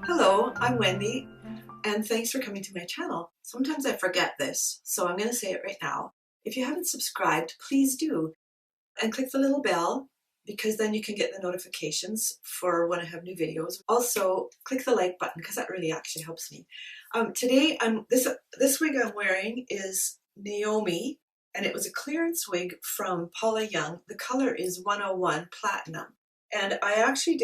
Hello, I'm Wendy, and thanks for coming to my channel. Sometimes I forget this, so I'm going to say it right now. If you haven't subscribed, please do, and click the little bell, because then you can get the notifications for when I have new videos. Also, click the like button, because that really actually helps me. Today, this wig I'm wearing is Naomi, and it was a clearance wig from Paula Young. The color is 101 Platinum, and I actually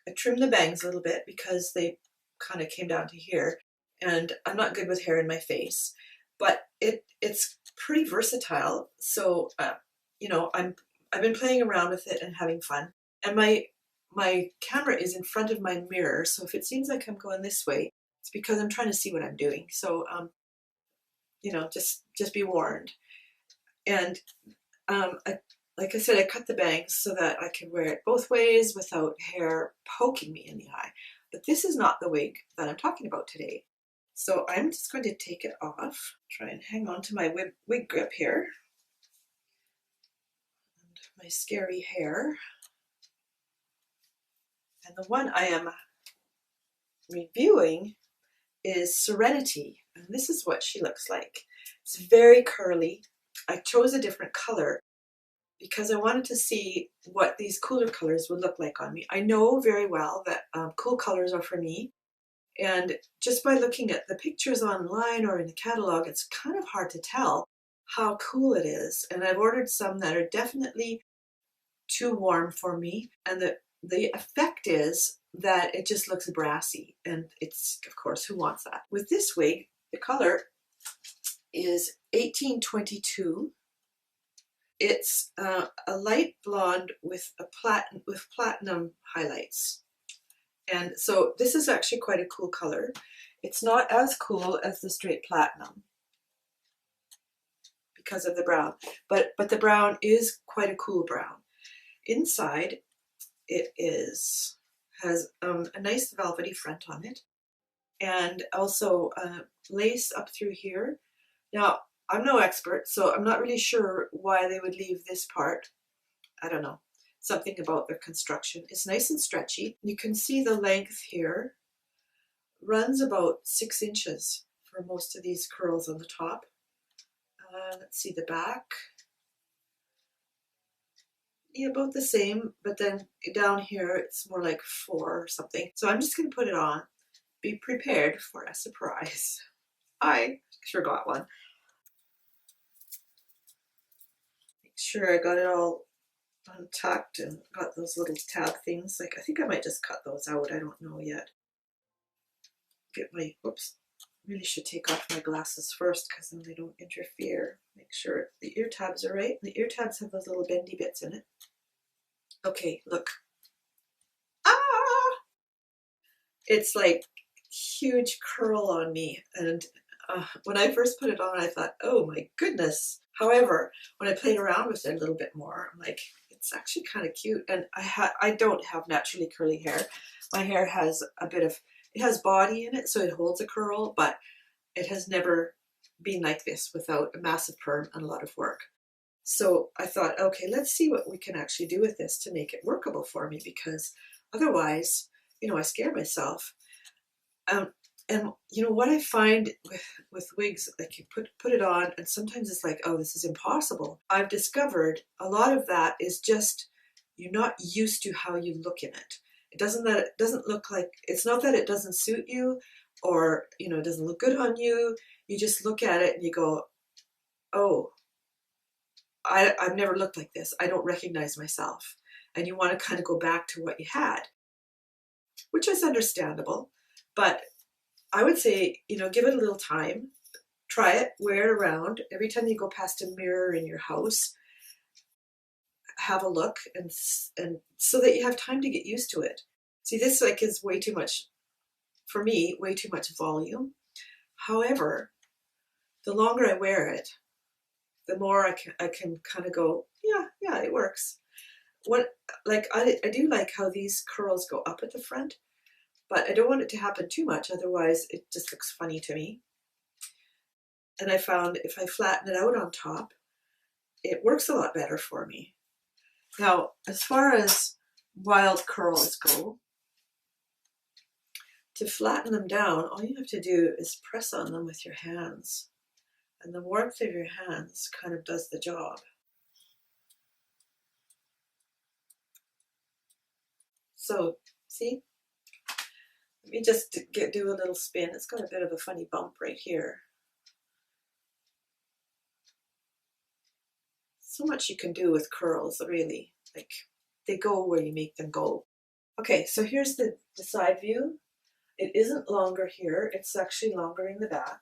I trimmed the bangs a little bit because they kind of came down to here, and I'm not good with hair in my face, but it's pretty versatile. So you know, I've been playing around with it and having fun, and my camera is in front of my mirror, so if it seems like I'm going this way, it's because I'm trying to see what I'm doing. So you know, just be warned. And like I said, I cut the bangs so that I can wear it both ways without hair poking me in the eye. But this is not the wig that I'm talking about today. So I'm just going to take it off, try and hang on to my wig grip here, and my scary hair. And the one I am reviewing is Serenity, and this is what she looks like. It's very curly. I chose a different color because I wanted to see what these cooler colors would look like on me. I know very well that cool colors are for me, and just by looking at the pictures online or in the catalog, it's kind of hard to tell how cool it is. And I've ordered some that are definitely too warm for me, and the effect is that it just looks brassy, and it's, of course, who wants that? With this wig, the color is 1822. It's a light blonde with platinum highlights, and so this is actually quite a cool color. It's not as cool as the straight platinum because of the brown, but the brown is quite a cool brown. Inside, it has a nice velvety front on it, and also lace up through here. Now, I'm no expert, so I'm not really sure why they would leave this part. I don't know. Something about their construction. It's nice and stretchy. You can see the length here runs about 6 inches for most of these curls on the top. Let's see the back. Yeah, about the same, but then down here it's more like 4 or something. So I'm just going to put it on. Be prepared for a surprise. I sure got one. Sure, I got it all untucked and got those little tab things. Like, I think I might just cut those out. I don't know yet. Get my, whoops, really should take off my glasses first because then they don't interfere. Make sure the ear tabs are right. The ear tabs have those little bendy bits in it. Okay, look. Ah! It's like huge curl on me, and when I first put it on, I thought, oh my goodness. However, when I played around with it a little bit more, I'm like, it's actually kind of cute. And I don't have naturally curly hair. My hair has it has body in it, so it holds a curl, but it has never been like this without a massive perm and a lot of work. So I thought, okay, let's see what we can actually do with this to make it workable for me, because otherwise, you know, I scare myself. And you know what I find with wigs, like you put it on and sometimes it's like, oh, this is impossible. I've discovered a lot of that is just you're not used to how you look in it. It doesn't look like, it's not that it doesn't suit you, or you know, it doesn't look good on you. You just look at it and you go, oh, I've never looked like this. I don't recognize myself. And you want to kind of go back to what you had, which is understandable, but I would say, you know, give it a little time, try it, wear it around. Every time you go past a mirror in your house, have a look, and so that you have time to get used to it. See, this like is way too much, for me, way too much volume. However, the longer I wear it, the more I can kind of go, yeah, it works. I do like how these curls go up at the front, but I don't want it to happen too much, otherwise it just looks funny to me. And I found if I flatten it out on top, it works a lot better for me. Now, as far as wild curls go, To flatten them down, all you have to do is press on them with your hands, and the warmth of your hands kind of does the job. So, see? Let me just do a little spin. It's got a bit of a funny bump right here. So much you can do with curls, really. Like, they go where you make them go. Okay, so here's the side view. It isn't longer here. It's actually longer in the back.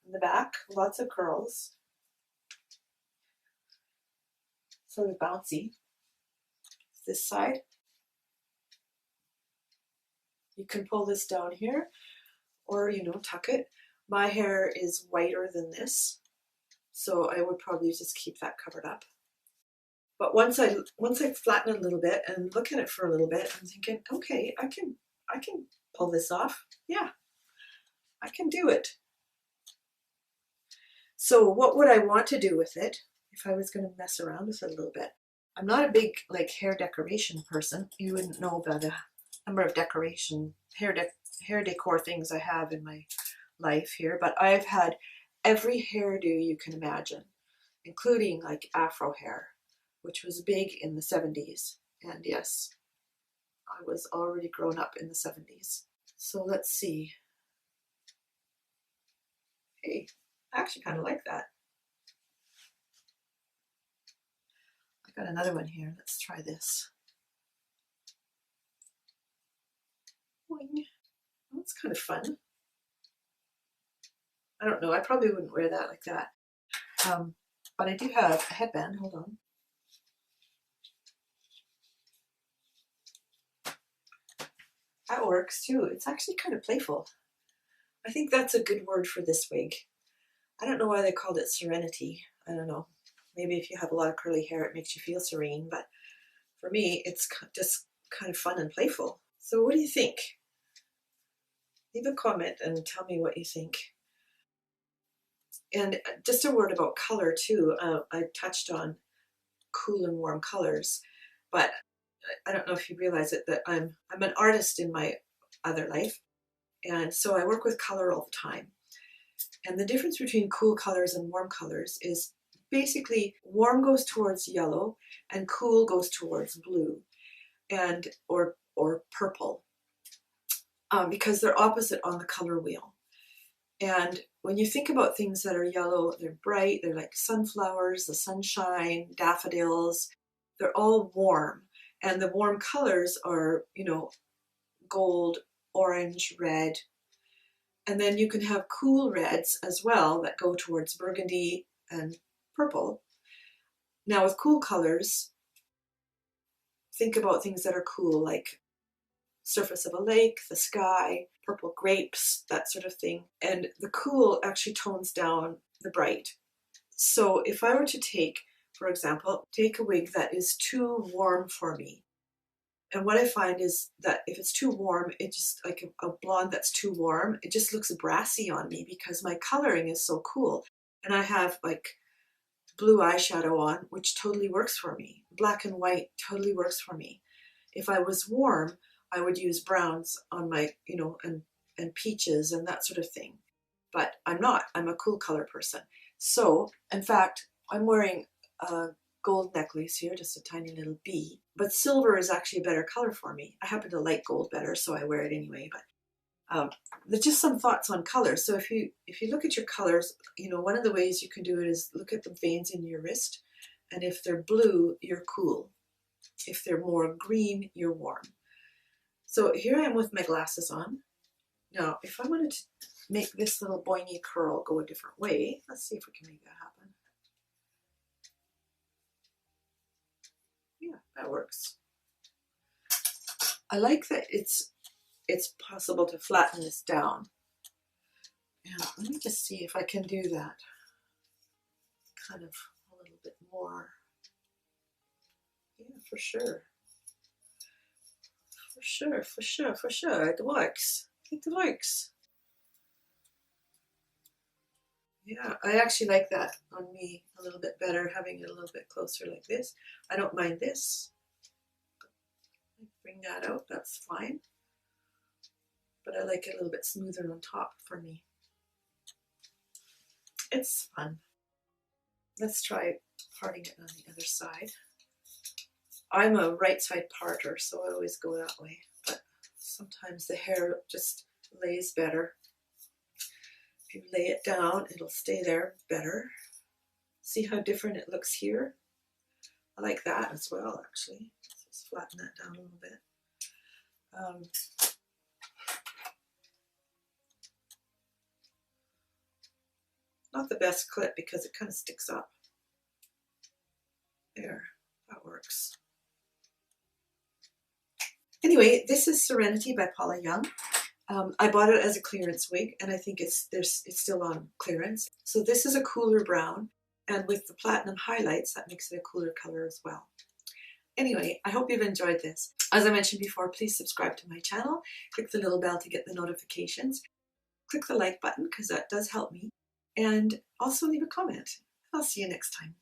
In the back, lots of curls. Sort of bouncy. This side. You can pull this down here, or, you know, tuck it. My hair is whiter than this, so I would probably just keep that covered up. But once I flatten it a little bit and look at it for a little bit, I'm thinking, okay, I can pull this off. Yeah, I can do it. So what would I want to do with it if I was going to mess around with it a little bit? I'm not a big like hair decoration person. You wouldn't know about the number of hair decor things I have in my life here, but I've had every hairdo you can imagine, including like Afro hair, which was big in the 70s. And yes, I was already grown up in the 70s. So let's see. Hey, I actually kind of like that. I got another one here. Let's try this. Boing. Oh, that's kind of fun. I don't know. I probably wouldn't wear that like that. But I do have a headband. Hold on. That works too. It's actually kind of playful. I think that's a good word for this wig. I don't know why they called it Serenity. I don't know. Maybe if you have a lot of curly hair, it makes you feel serene. But for me, it's just kind of fun and playful. So what do you think? Leave a comment and tell me what you think. And just a word about color too. I touched on cool and warm colors, but I don't know if you realize it, that I'm an artist in my other life, and so I work with color all the time. And the difference between cool colors and warm colors is basically warm goes towards yellow and cool goes towards blue and or purple, because they're opposite on the color wheel. And when you think about things that are yellow, they're bright, they're like sunflowers, the sunshine, daffodils, they're all warm. And the warm colors are, you know, gold, orange, red. And then you can have cool reds as well that go towards burgundy and purple. Now with cool colors, think about things that are cool, like surface of a lake, the sky, purple grapes, that sort of thing. And the cool actually tones down the bright. So if I were to take, for example, take a wig that is too warm for me, and what I find is that if it's too warm, it just, like a blonde that's too warm, it just looks brassy on me because my coloring is so cool. And I have like blue eyeshadow on, which totally works for me. Black and white totally works for me. If I was warm, I would use browns on my, you know, and peaches and that sort of thing. But I'm not. I'm a cool color person. So, in fact, I'm wearing a gold necklace here, just a tiny little bee. But silver is actually a better color for me. I happen to like gold better, so I wear it anyway. But there's just some thoughts on colors. So if you look at your colors, you know, one of the ways you can do it is look at the veins in your wrist. And if they're blue, you're cool. If they're more green, you're warm. So here I am with my glasses on. Now, if I wanted to make this little boingy curl go a different way, let's see if we can make that happen. Yeah, that works. I like that it's possible to flatten this down. And let me just see if I can do that. Kind of a little bit more. Yeah, for sure. For sure, for sure, for sure. It works. It works. Yeah, I actually like that on me a little bit better, having it a little bit closer like this. I don't mind this. Bring that out, that's fine. But I like it a little bit smoother on top for me. It's fun. Let's try parting it on the other side. I'm a right side parter, so I always go that way, but sometimes the hair just lays better. If you lay it down, it'll stay there better. See how different it looks here? I like that as well, actually. Let's flatten that down a little bit. Not the best clip because it kind of sticks up. There, that works. Anyway, this is Serenity by Paula Young. I bought it as a clearance wig, and I think it's still on clearance. So this is a cooler brown, and with the platinum highlights, that makes it a cooler color as well. Anyway, I hope you've enjoyed this. As I mentioned before, please subscribe to my channel. Click the little bell to get the notifications. Click the like button because that does help me. And also leave a comment. I'll see you next time.